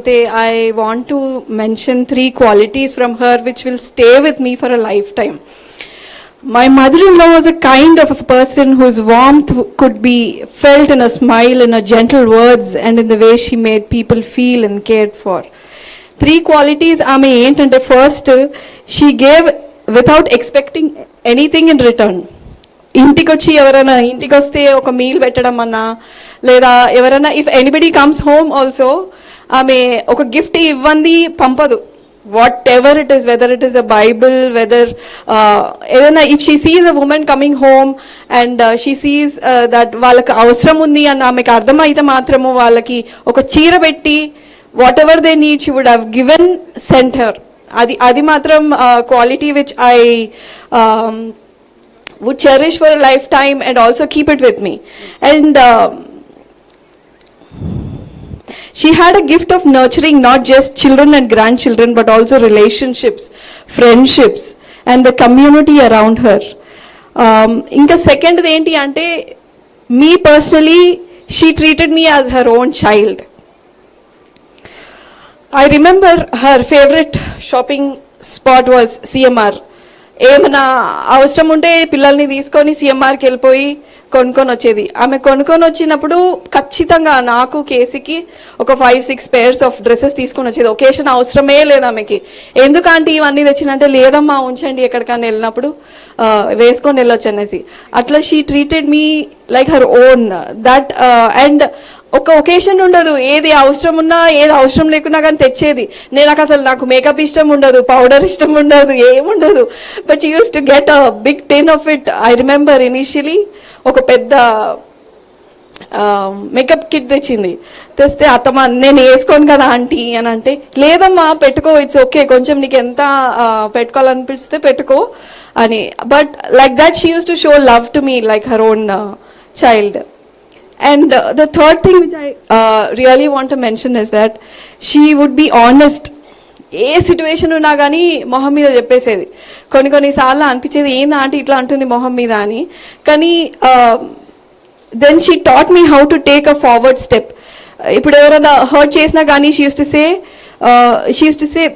అయితే I want to mention 3 qualities from her which will stay with me for a lifetime. My mother-in-law was a kind of a person whose warmth could be felt in a smile, in her gentle words, and in the way she made people feel and cared for. 3 qualities ఆమె ఏంటంటే, first, she gave without expecting anything in return. ఇంటికి వచ్చి ఎవరైనా ఇంటికి వస్తే ఒక meal పెట్టడం అన్నా, లేదా ఎవరైనా if anybody comes home also, ఆమె ఒక గిఫ్ట్ ఇవ్వండి పంపదు. Whatever it is, whether it is a Bible, whether ఏదైనా, if she sees a women coming home and she sees that వాళ్ళకి అవసరం ఉంది అని ఆమెకు అర్థమైతే మాత్రము వాళ్ళకి ఒక చీర పెట్టి whatever they need she would have given, sent her. అది మాత్రం quality which I would cherish for a lifetime and also keep it with me. And she had a gift of nurturing not just children and grandchildren but also relationships, friendships and the community around her. Inka second enti ante, me personally, she treated me as her own child. I remember her favorite shopping spot was CMR. ఏమైనా అవసరం ఉంటే పిల్లల్ని తీసుకొని సిఎంఆర్కి వెళ్ళిపోయి కొనుక్కొని వచ్చేది. ఆమె కొనుక్కొని వచ్చినప్పుడు ఖచ్చితంగా నాకు, కేసీకి ఒక 5-6 pairs ఆఫ్ డ్రెస్సెస్ తీసుకొని వచ్చేది. ఒకేషన్ అవసరమే లేదు ఆమెకి. ఎందుకంటే ఇవన్నీ తెచ్చినంటే, లేదమ్మా ఉంచండి, ఎక్కడికైనా వెళ్ళినప్పుడు వేసుకొని వెళ్ళొచ్చు అనేసి. అట్లా she treated me like her own. That and ఒక ఒకేషన్ ఉండదు, ఏది అవసరం ఉన్నా ఏది అవసరం లేకున్నా కానీ తెచ్చేది. నాకు మేకప్ ఇష్టం ఉండదు, పౌడర్ ఇష్టం ఉండదు, ఏముండదు. But she use to get a big tin of it. I remember initially ఒక పెద్ద మేకప్ కిట్ తెచ్చింది. తెస్తే అత్తమ్మ నేను వేసుకోను కదా ఆంటీ అని అంటే, లేదమ్మా పెట్టుకో, ఇట్స్ ఓకే, కొంచెం నీకు ఎంత పెట్టుకోవాలనిపిస్తే పెట్టుకో అని. But like that she use to show love to me like her own child. And the third thing which I really want to mention is that she would be honest. A situation ఉన్నా కానీ మొహం మీద చెప్పేసేది. కొన్నిసార్లు అనిపించేది, ఏంది aunty ఇట్లా అంటుంది మొహం మీద అని. కానీ then she taught me how to take a forward step. ఇప్పుడు ఎవరైనా హర్ట్ చేసినా కానీ she use to say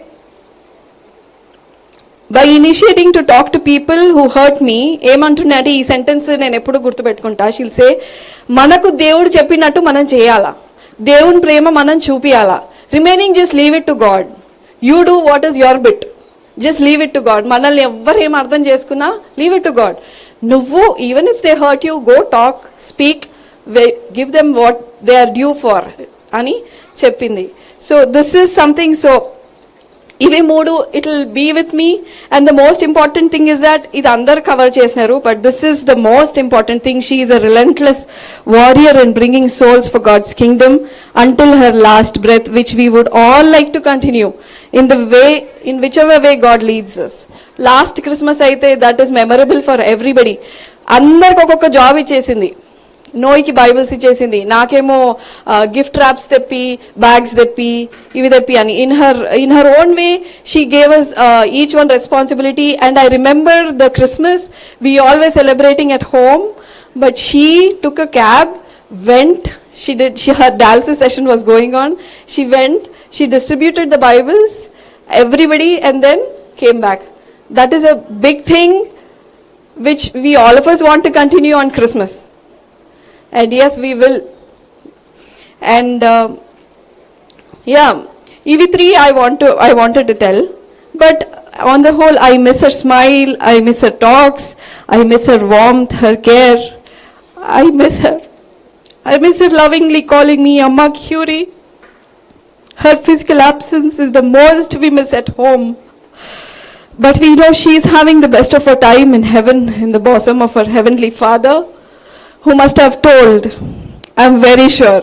by initiating to talk to people who hurt me, ఏమంటున్నాడు ఈ సెంటెన్స్ నేను ఎప్పుడు గుర్తుపెట్టుకుంటా. షీల్ సే, మనకు దేవుడు చెప్పినట్టు మనం చేయాలా, దేవుని ప్రేమ మనం చూపియాలా, remaining just leave it to God. You do what is your bit, just leave it to God. మనల్ని ఎవ్వరు ఏం అర్థం చేసుకున్నా లీవ్ ఇట్ టు గాడ్. నువ్వు even if they hurt you, go talk, speak, give them what they are due for అని చెప్పింది. So this is something. So ఇవి 3 it will be with me. And the most important thing is that ఇది అందరు cover చేసినారు, but this is the most important thing. She is a relentless warrior in bringing souls for God's kingdom until her last breath, which we would all like to continue in the way, in whichever way God leads us. Last Christmas అయితే that is memorable for everybody. అందరికి ఒక్కొక్క job ఇచ్చేసింది. నోయికి Bibles ఇచ్చేసింది, నాకేమో gift wraps తెప్పి, bags తెప్పి, ఇవి తెప్పి అని. In her own way she gave us each one responsibility. And I remember the Christmas we always celebrating at home, but she took a cab, went, her dialysis session was going on, she went, she distributed the Bibles, everybody, and then came back. That is a big thing which we all of us want to continue on Christmas. And yes, we will. And yeah, EV3 I wanted to tell, but on the whole I miss her smile, I miss her talks, I miss her warmth, her care. I miss her lovingly calling me Amma Curie. Her physical absence is the most we miss at home, but we know she is having the best of her time in heaven, in the bosom of her heavenly Father, who must have told, I'm very sure,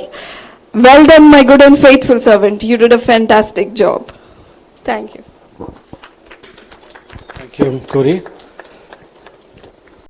well done my good and faithful servant, you did a fantastic job. Thank you. Thank you, Corey.